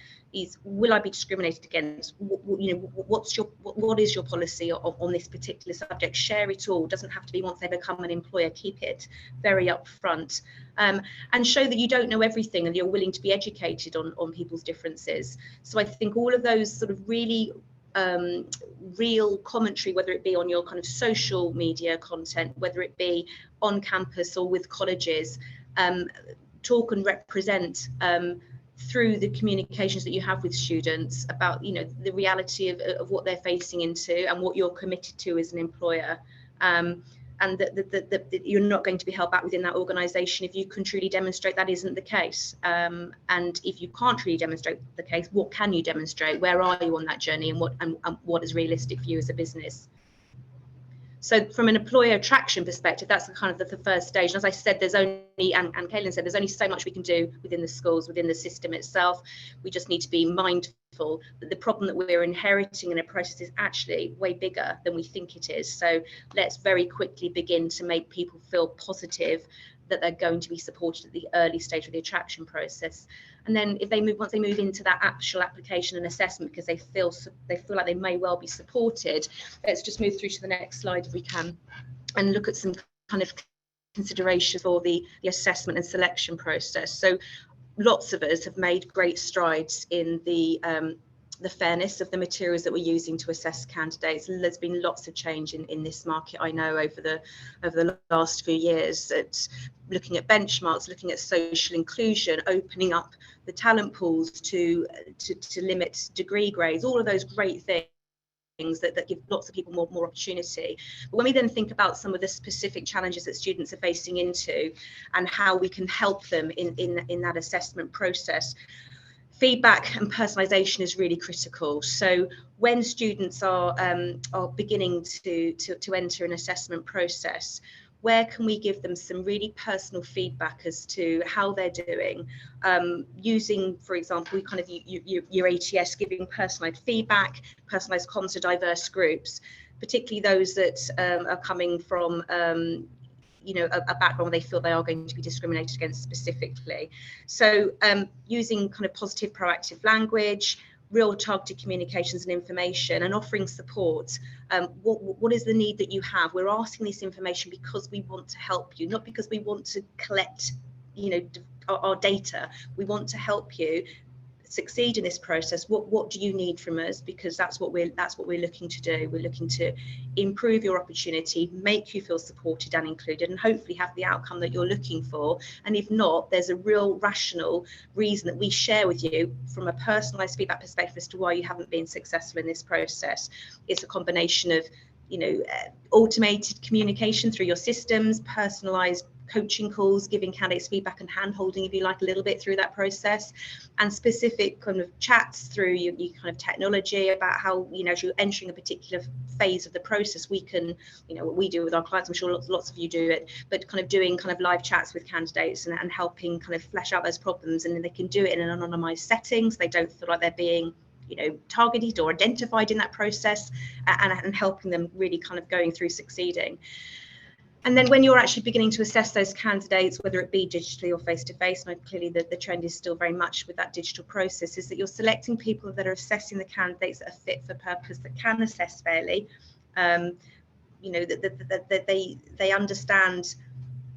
Will I be discriminated against? What is your policy on this particular subject? Share it all. It doesn't have to be once they become an employer. Keep it very upfront, and show that you don't know everything and you're willing to be educated on people's differences. So I think all of those sort of really real commentary, whether it be on your kind of social media content, whether it be on campus or with colleges, talk and represent through the communications that you have with students about the reality of what they're facing into and what you're committed to as an employer. and that you're not going to be held back within that organisation if you can truly demonstrate that isn't the case. And if you can't truly demonstrate the case, what can you demonstrate? Where are you on that journey, and what is realistic for you as a business? So from an employer attraction perspective, that's the first stage. And as I said, there's only, and Cailean said, there's only so much we can do within the schools, within the system itself. We just need to be mindful that the problem that we're inheriting in a process is actually way bigger than we think it is. So let's very quickly begin to make people feel positive that they're going to be supported at the early stage of the attraction process. And then if they move, once they move into that actual application and assessment, because they feel like they may well be supported, let's just move through to the next slide if we can, and look at some kind of consideration for the assessment and selection process. So lots of us have made great strides in the fairness of the materials that we're using to assess candidates. There's been lots of change in this market, I know, over the last few years, that looking at benchmarks, looking at social inclusion, opening up the talent pools to limit degree grades, all of those great things that give lots of people more opportunity. But when we then think about some of the specific challenges that students are facing into and how we can help them in that assessment process, feedback and personalisation is really critical. So when students are beginning to enter an assessment process, where can we give them some really personal feedback as to how they're doing, using, for example, your ATS, giving personalised feedback, personalised comms to diverse groups, particularly those that are coming from a background where they feel they are going to be discriminated against specifically. So using kind of positive, proactive language, real targeted communications and information, and offering support. What is the need that you have? We're asking this information because we want to help you, not because we want to collect, our data. We want to help you succeed in this process. What do you need from us? Because that's what we're looking to do. We're looking to improve your opportunity, make you feel supported and included, and hopefully have the outcome that you're looking for. And if not, there's a real rational reason that we share with you from a personalized feedback perspective as to why you haven't been successful in this process. It's a combination of automated communication through your systems, personalized coaching calls, giving candidates feedback and hand-holding, if you like, a little bit through that process, and specific kind of chats through your kind of technology about how, as you're entering a particular phase of the process, we can, what we do with our clients, I'm sure lots of you do it, but kind of doing kind of live chats with candidates and helping kind of flesh out those problems, and then they can do it in an anonymized setting, so they don't feel like they're being targeted or identified in that process, and helping them really kind of going through succeeding. And then when you're actually beginning to assess those candidates, whether it be digitally or face-to-face, and clearly the trend is still very much with that digital process, is that you're selecting people that are assessing the candidates that are fit for purpose, that can assess fairly, that they understand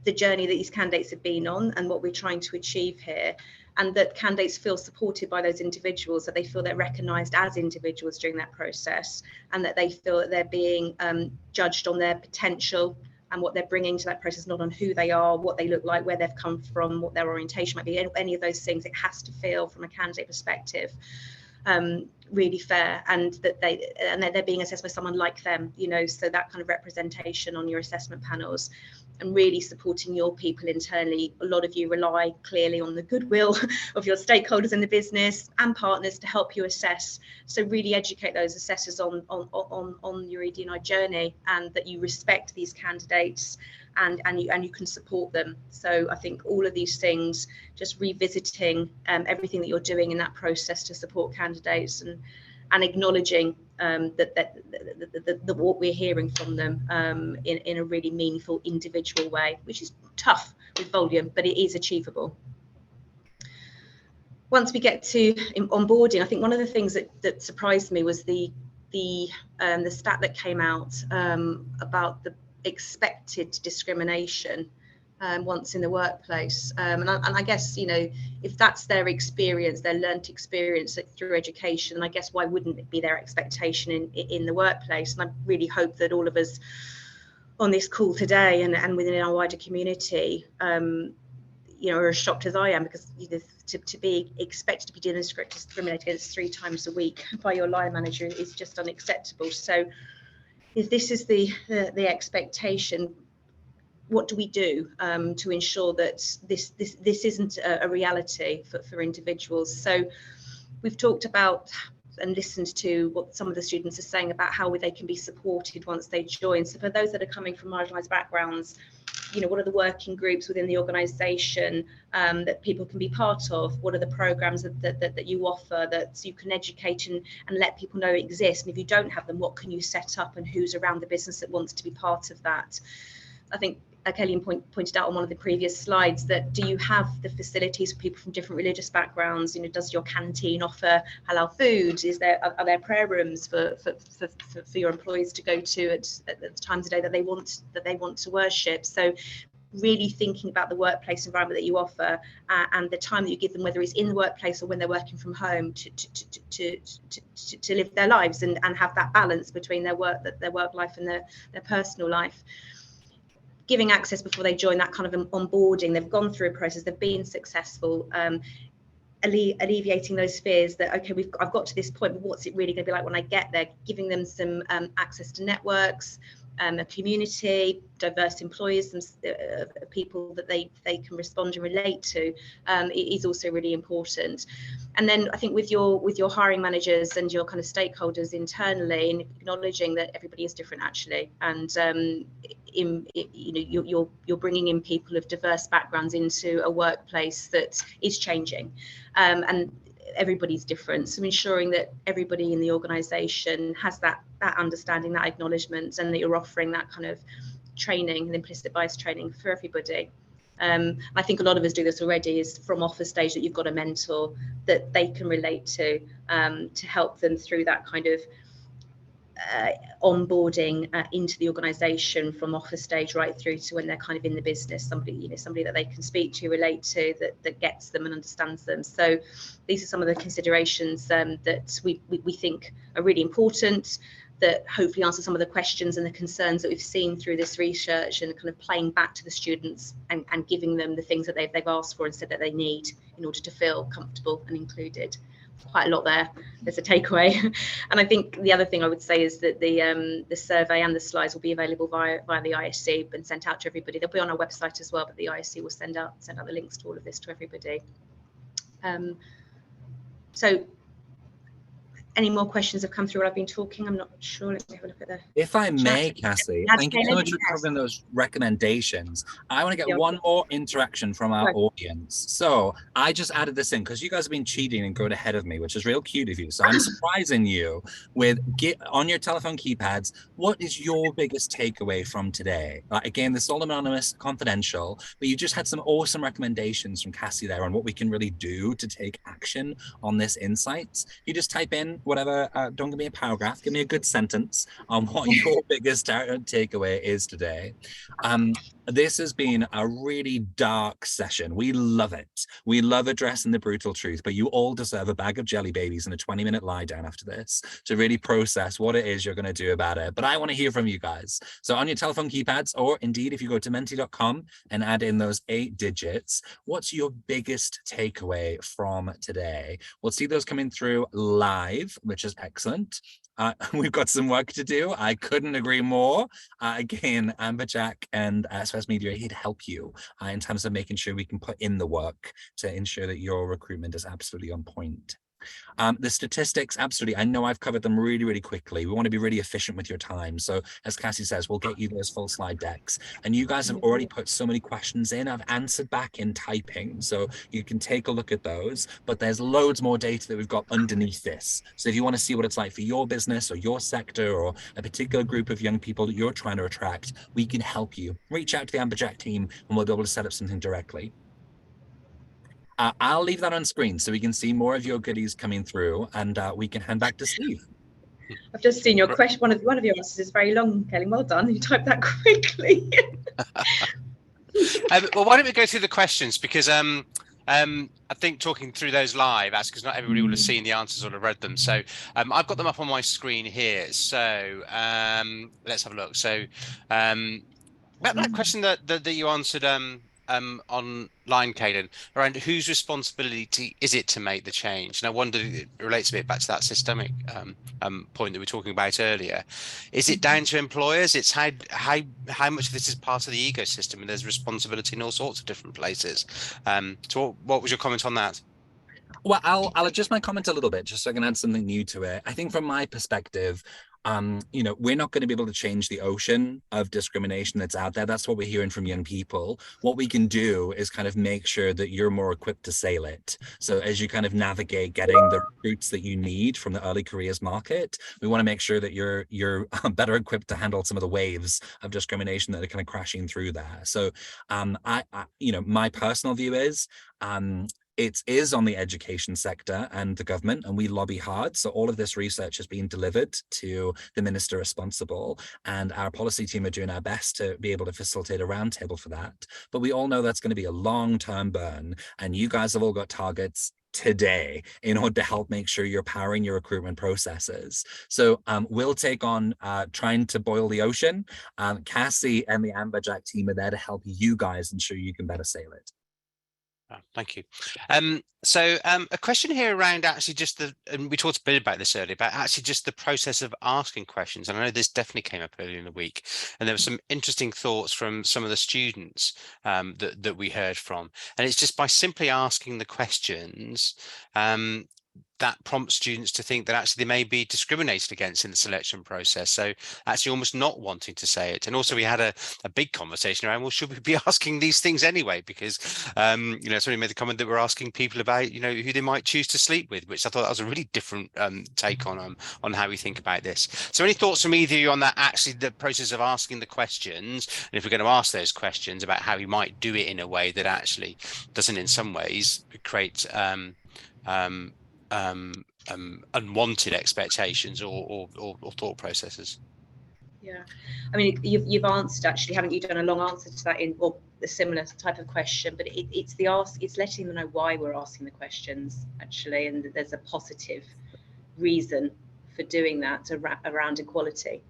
the journey that these candidates have been on and what we're trying to achieve here, and that candidates feel supported by those individuals, that they feel they're recognised as individuals during that process, and that they feel that they're being judged on their potential and what they're bringing to that process, not on who they are, what they look like, where they've come from, what their orientation might be, any of those things. It has to feel, from a candidate perspective, really fair, and that they're being assessed by someone like them, so that kind of representation on your assessment panels, and really supporting your people internally. A lot of you rely clearly on the goodwill of your stakeholders in the business and partners to help you assess. So really educate those assessors on your ED&I journey, and that you respect these candidates and you can support them. So I think all of these things, just revisiting everything that you're doing in that process to support candidates, and acknowledging that what we're hearing from them in a really meaningful individual way, which is tough with volume, but it is achievable. Once we get to onboarding, I think one of the things that surprised me was the stat that came out about the expected discrimination once in the workplace, and I guess if that's their experience, their learnt experience through education, I guess why wouldn't it be their expectation in the workplace? And I really hope that all of us on this call today and within our wider community are as shocked as I am, because to be expected to be discriminated against 3 times a week by your line manager is just unacceptable. So if this is the expectation, what do we do to ensure that this isn't a reality for individuals? So we've talked about and listened to what some of the students are saying about how they can be supported once they join. So for those that are coming from marginalised backgrounds, you know, what are the working groups within the organisation that people can be part of? What are the programmes that you offer that you can educate and let people know exist? And if you don't have them, what can you set up, and who's around the business that wants to be part of that? I think Cailean pointed out on one of the previous slides that, do you have the facilities for people from different religious backgrounds? You know, does your canteen offer halal food? Are there prayer rooms for your employees to go to at the times of day that they want to worship? So really thinking about the workplace environment that you offer and the time that you give them, whether it's in the workplace or when they're working from home, to live their lives and have that balance between their work life and their personal life. Giving access before they join, that kind of onboarding, they've gone through a process, they've been successful, alleviating those fears that, okay, I've got to this point, but what's it really going to be like when I get there? Giving them some access to networks, a community, diverse employees, people that they can respond and relate to, is also really important. And then I think with your hiring managers and your kind of stakeholders internally, and acknowledging that everybody is different actually, and you're bringing in people of diverse backgrounds into a workplace that is changing, and everybody's different. So ensuring that everybody in the organisation has that understanding, that acknowledgement, and that you're offering that kind of training and implicit bias training for everybody. I think a lot of us do this already, is from offer stage that you've got a mentor that they can relate to help them through that kind of onboarding into the organisation, from offer stage right through to when they're kind of in the business, somebody that they can speak to, relate to, that gets them and understands them. So these are some of the considerations that we think are really important, that hopefully answer some of the questions and the concerns that we've seen through this research, and kind of playing back to the students and giving them the things that they've asked for and said that they need in order to feel comfortable and included. Quite a lot there. There's a takeaway. And I think the other thing I would say is that the survey and the slides will be available via the ISE and sent out to everybody. They'll be on our website as well, but the ISE will send out the links to all of this to everybody. So any more questions have come through while I've been talking? I'm not sure. Let me have a look at the If I may, chat. Cassie, Yes, thank you so much for covering those recommendations. I want to get one more interaction from our audience. So I just added this in because you guys have been cheating and going ahead of me, which is real cute of you. So I'm surprising you with, on your telephone keypads, what is your biggest takeaway from today? Again, this is all anonymous, confidential, but you just had some awesome recommendations from Cassie there on what we can really do to take action on this insight. You just type in whatever, don't give me a paragraph, give me a good sentence on what your biggest takeaway is today. This has been a really dark session. We love it. We love addressing the brutal truth, but you all deserve a bag of jelly babies and a 20-minute lie down after this to really process what it is you're going to do about it. But I want to hear from you guys. So on your telephone keypads, or indeed if you go to menti.com and add in those 8 digits, what's your biggest takeaway from today? We'll see those coming through live, which is excellent. We've got some work to do. I couldn't agree more. Again, Amberjack and SFS Media are here to help you in terms of making sure we can put in the work to ensure that your recruitment is absolutely on point. The statistics, absolutely. I know I've covered them really, really quickly. We want to be really efficient with your time. So as Cassie says, we'll get you those full slide decks. And you guys have already put so many questions in. I've answered back in typing. So you can take a look at those. But there's loads more data that we've got underneath this. So if you want to see what it's like for your business or your sector or a particular group of young people that you're trying to attract, we can help you. Reach out to the Amberjack team and we'll be able to set up something directly. I'll leave that on screen so we can see more of your goodies coming through, and we can hand back to Steve. I've just seen your question. One of your answers is very long, Cailean. Well done. You typed that quickly. Well, why don't we go through the questions, because I think talking through those live, that's because not everybody will have seen the answers or have read them. So I've got them up on my screen here. So let's have a look. So that question that you answered online, Cailean, around whose responsibility is it to make the change? And I wonder, it relates a bit back to that systemic point that we were talking about earlier. Is it down to employers? It's how much of this is part of the ecosystem, and there's responsibility in all sorts of different places. So what was your comment on that? Well, I'll adjust my comment a little bit just so I can add something new to it. I think from my perspective, we're not going to be able to change the ocean of discrimination that's out there. That's what we're hearing from young people. What we can do is kind of make sure that you're more equipped to sail it. So as you kind of navigate getting the recruits that you need from the early careers market, we want to make sure that you're better equipped to handle some of the waves of discrimination that are kind of crashing through there. So my personal view is it is on the education sector and the government, and we lobby hard. So all of this research is being delivered to the minister responsible, and our policy team are doing our best to be able to facilitate a roundtable for that. But we all know that's going to be a long-term burn, and you guys have all got targets today in order to help make sure you're powering your recruitment processes. So we'll take on trying to boil the ocean. Cassie and the Amberjack team are there to help you guys ensure you can better sail it. Thank you. So a question here around actually just and we talked a bit about this earlier, but actually just the process of asking questions. And I know this definitely came up earlier in the week, and there were some interesting thoughts from some of the students that we heard from. And it's just by simply asking the questions, that prompts students to think that actually they may be discriminated against in the selection process. So actually almost not wanting to say it. And also we had a big conversation around, well, should we be asking these things anyway? Because, somebody made the comment that we're asking people about, who they might choose to sleep with, which I thought that was a really different take on how we think about this. So any thoughts from either of you on that, actually the process of asking the questions, and if we're going to ask those questions about how you might do it in a way that actually doesn't in some ways create unwanted expectations or thought processes? Yeah, I mean, you've answered, actually, haven't you, done a long answer to that in a similar type of question, but it's letting them know why we're asking the questions, actually, and there's a positive reason for doing that around equality.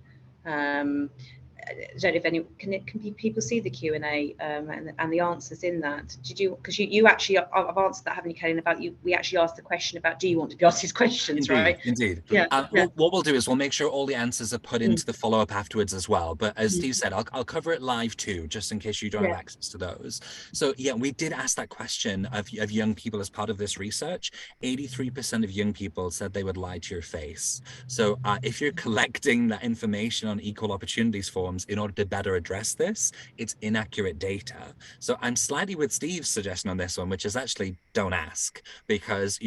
I don't know if can people see the Q&A and the answers in that? Did you? Because you actually I've answered that, haven't you, Cailean? About we actually asked the question about, do you want to be asked these questions? Indeed, right? Indeed. Yeah. What we'll do is we'll make sure all the answers are put into the follow-up afterwards as well. But as Steve said, I'll cover it live too, just in case you don't have access to those. So yeah, we did ask that question of young people as part of this research. 83% of young people said they would lie to your face. So if you're collecting that information on equal opportunities forms in order to better address this, it's inaccurate data. So I'm slightly with Steve's suggestion on this one, which is actually don't ask, because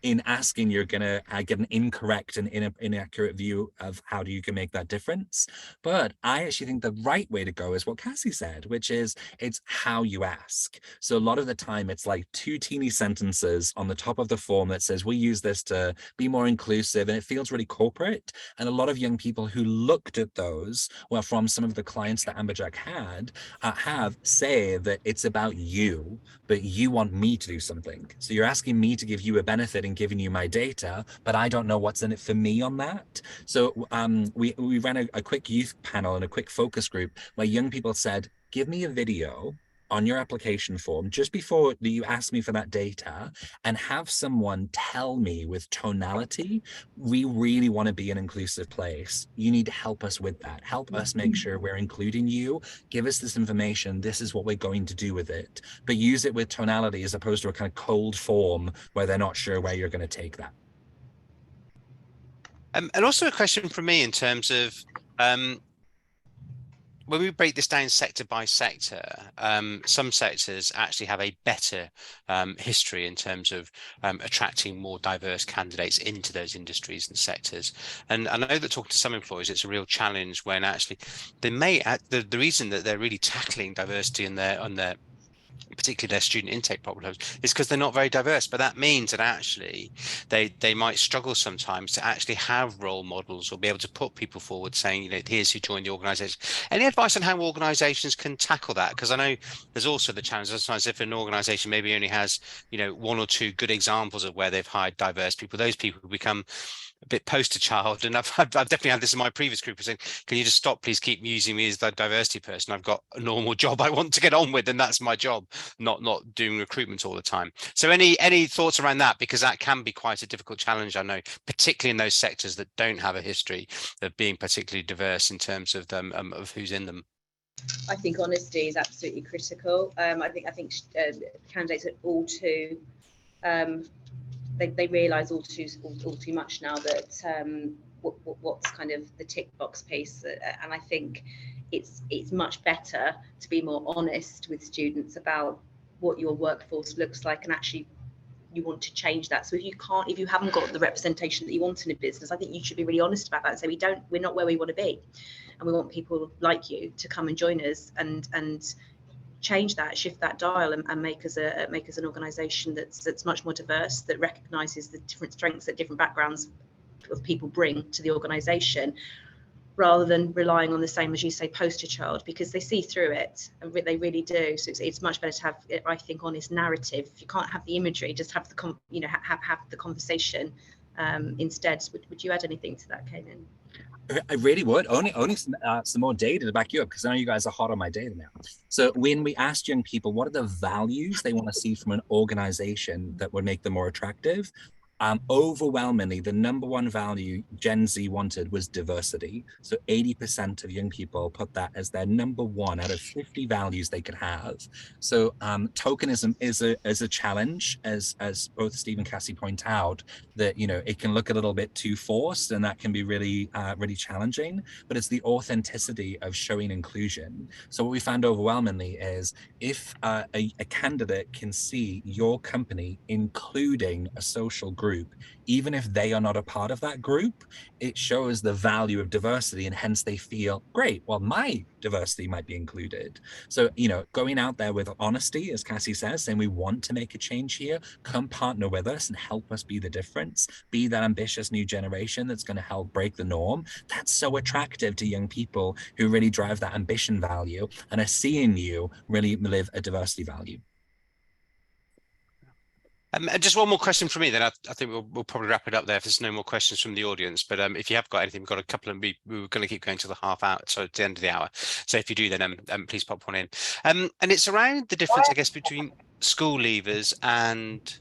in asking, you're going to get an incorrect and inaccurate view of how you can make that difference. But I actually think the right way to go is what Cassie said, which is it's how you ask. So a lot of the time it's like 2 teeny sentences on the top of the form that says, we use this to be more inclusive, and it feels really corporate. And a lot of young people who looked at those, well, from some of the clients that Amberjack have say that it's about you, but you want me to do something. So you're asking me to give you a benefit and giving you my data, but I don't know what's in it for me on that. So we ran a quick youth panel and a quick focus group where young people said, give me a video on your application form just before you ask me for that data, and have someone tell me with tonality, we really want to be an inclusive place. You need to help us with that. Help us make sure we're including you. Give us this information. This is what we're going to do with it. But use it with tonality as opposed to a kind of cold form where they're not sure where you're going to take that. And also a question from me in terms of when we break this down sector by sector, some sectors actually have a better history in terms of attracting more diverse candidates into those industries and sectors. And I know that talking to some employers, it's a real challenge when actually they may, the reason that they're really tackling diversity on their particularly their student intake problems, is because they're not very diverse. But that means that actually they might struggle sometimes to actually have role models or be able to put people forward saying, here's who joined the organization. Any advice on how organizations can tackle that? Because I know there's also the challenge sometimes if an organization maybe only has 1 or 2 good examples of where they've hired diverse people, those people become a bit poster child, and I've definitely had this in my previous group of saying, can you just stop, please keep using me as the diversity person? I've got a normal job I want to get on with, and that's my job, not doing recruitment all the time. So any thoughts around that? Because that can be quite a difficult challenge, I know, particularly in those sectors that don't have a history of being particularly diverse in terms of them, of who's in them. I think honesty is absolutely critical. I think candidates are all too they realise all too much now that what's kind of the tick box piece, and I think it's much better to be more honest with students about what your workforce looks like, and actually you want to change that. So if you haven't got the representation that you want in a business, I think you should be really honest about that and say we're not where we want to be, and we want people like you to come and join us and change that, shift that dial, and make us an organisation that's much more diverse, that recognises the different strengths that different backgrounds of people bring to the organisation, rather than relying on the same, as you say, poster child, because they see through it, and they really do. So it's much better to have, I think, honest narrative. If you can't have the imagery, just have the have the conversation instead. Would you add anything to that, Cailean? I really would. Only some more data to back you up, because I know you guys are hot on my data now. So when we asked young people what are the values they want to see from an organization that would make them more attractive, overwhelmingly, the number one value Gen Z wanted was diversity. So 80% of young people put that as their number one out of 50 values they could have. So tokenism is a challenge, as both Steve and Cassie point out, that it can look a little bit too forced, and that can be really challenging. But it's the authenticity of showing inclusion. So what we found overwhelmingly is if a candidate can see your company including a social group, even if they are not a part of that group, it shows the value of diversity, and hence they feel, great, well, my diversity might be included. So, going out there with honesty, as Cassie says, saying we want to make a change here, come partner with us and help us be the difference, be that ambitious new generation that's going to help break the norm. That's so attractive to young people who really drive that ambition value and are seeing you really live a diversity value. Just one more question from me, then I think we'll probably wrap it up there if there's no more questions from the audience. But if you have got anything, we've got a couple, and we were going to keep going to the half hour, so at the end of the hour. So if you do, then please pop one in. And it's around the difference, I guess, between school leavers and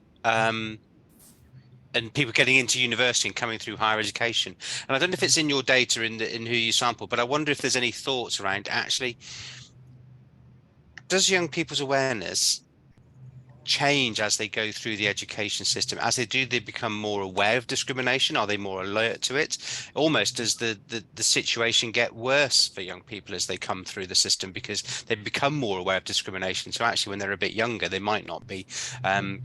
people getting into university and coming through higher education. And I don't know if it's in your data in who you sample, but I wonder if there's any thoughts around, actually, does young people's awareness change as they go through the education system? As they do, they become more aware of discrimination? Are they more alert to it? Almost does the situation get worse for young people as they come through the system, because they become more aware of discrimination? So actually, when they're a bit younger, they might not be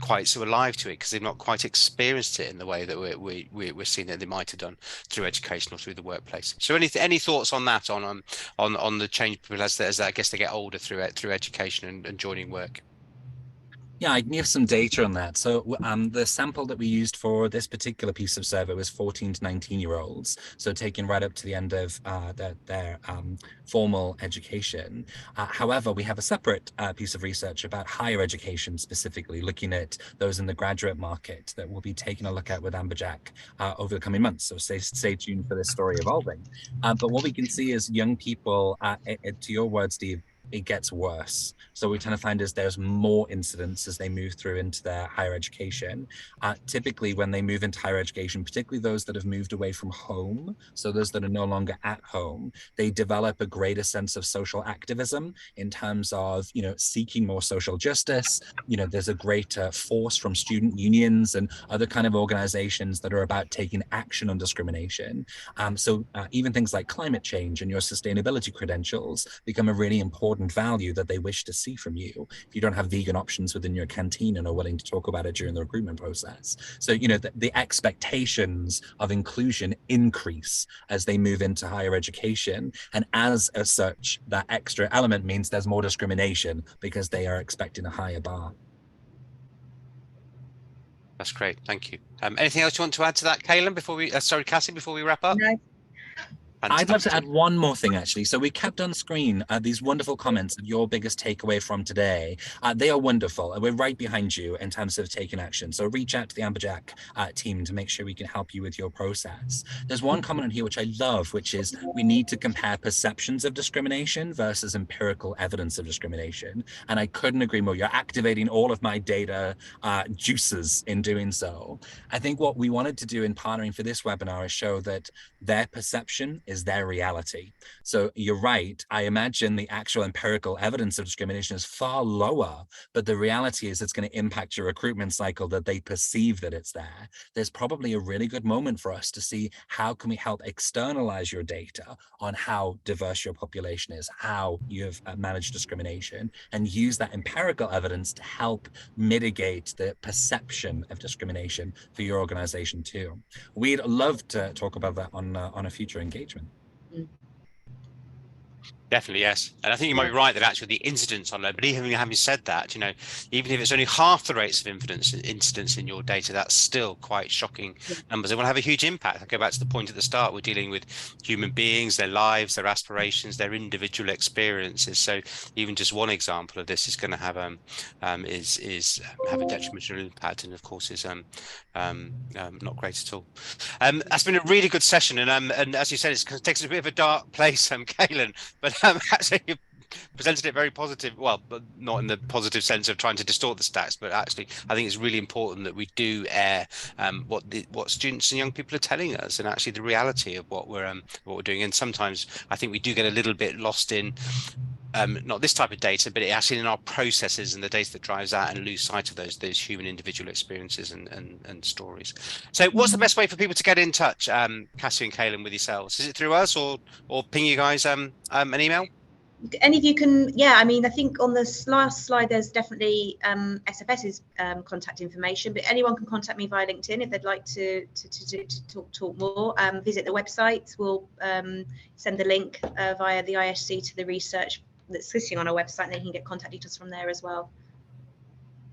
quite so alive to it, because they've not quite experienced it in the way that we're seeing that they might have done through education or through the workplace. So any thoughts on that, on the change as I guess they get older through education and joining work? Yeah, I can give some data on that. So the sample that we used for this particular piece of survey was 14 to 19-year-olds, so taken right up to the end of their formal education. However, we have a separate piece of research about higher education, specifically looking at those in the graduate market, that we'll be taking a look at with Amberjack over the coming months. So stay tuned for this story evolving. But what we can see is young people, to your words, Steve, it gets worse. So we tend to find is there's more incidents as they move through into their higher education. Typically, when they move into higher education, particularly those that have moved away from home, so those that are no longer at home, they develop a greater sense of social activism in terms of, seeking more social justice. There's a greater force from student unions and other kind of organizations that are about taking action on discrimination. So even things like climate change and your sustainability credentials become a really important value that they wish to see from you if you don't have vegan options within your canteen and are willing to talk about it during the recruitment process. So, the expectations of inclusion increase as they move into higher education. And as such, that extra element means there's more discrimination because they are expecting a higher bar. That's great. Thank you. Anything else you want to add to that, Cailean, before we, Cassie, before we wrap up? No. I'd love to add one more thing, actually. So we kept on screen these wonderful comments of your biggest takeaway from today. They are wonderful, and we're right behind you in terms of taking action. So reach out to the Amberjack team to make sure we can help you with your process. There's one comment on here which I love, which is we need to compare perceptions of discrimination versus empirical evidence of discrimination. And I couldn't agree more. You're activating all of my data juices in doing so. I think what we wanted to do in partnering for this webinar is show that their perception is their reality. So you're right. I imagine the actual empirical evidence of discrimination is far lower, but the reality is it's going to impact your recruitment cycle that they perceive that it's there. There's probably a really good moment for us to see how can we help externalize your data on how diverse your population is, how you've managed discrimination, and use that empirical evidence to help mitigate the perception of discrimination for your organization too. We'd love to talk about that on a future engagement. Definitely, yes. And I think you might be right that actually the incidents are low, but even having said that, you know, even if it's only half the rates of incidents in your data, that's still quite shocking numbers. It will have a huge impact. I go back to the point at the start, we're dealing with human beings, their lives, their aspirations, their individual experiences. So even just one example of this is going to have have a detrimental impact, and of course is not great at all. That's been a really good session, and as you said, it takes us a bit of a dark place, Cailean, but actually you presented it very positive, well, but not in the positive sense of trying to distort the stats, but actually I think it's really important that we do air what students and young people are telling us, and actually the reality of what we're doing. And sometimes I think we do get a little bit lost in not this type of data, but actually in our processes and the data that drives that, and lose sight of those human individual experiences and stories. So what's the best way for people to get in touch, Cassie and Cailean, with yourselves? Is it through us or ping you guys an email? Any of you can, I mean, I think on this last slide there's definitely SFS's contact information, but anyone can contact me via LinkedIn if they'd like to talk more. Visit the website. We'll send the link via the ISC to the research that's sitting on our website, and they can get contact details from there as well.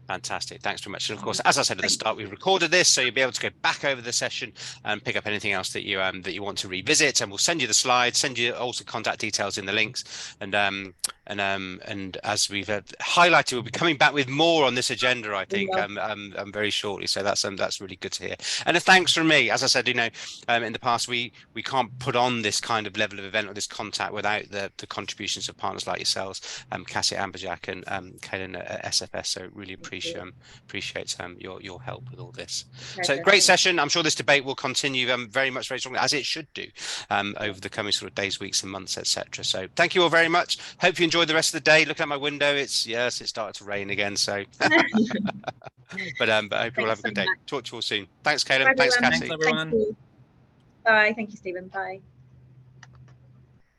Fantastic. Thanks very much. And of course, as I said at the start, we recorded this, so you'll be able to go back over the session and pick up anything else that you want to revisit. And we'll send you the slides, send you also contact details in the links. And as we've highlighted, we'll be coming back with more on this agenda, I think, very shortly. So that's really good to hear. And a thanks from me. As I said, you know, in the past, we can't put on this kind of level of event or this contact without the contributions of partners like yourselves, Cassie, Amberjack, and Cailean at SFS. So really appreciate your help with all this. So great session. I'm sure this debate will continue very strongly, as it should do, over the coming sort of days, weeks and months, etc. So thank you all very much. Hope you enjoyed the rest of the day. Looking at my window, it started to rain again, so but I hope you all have a good day. Talk to you all soon. Thanks, Cailean. Thanks, Cassie. Thanks, everyone. Thank you. Bye. Thank you, Stephen. Bye.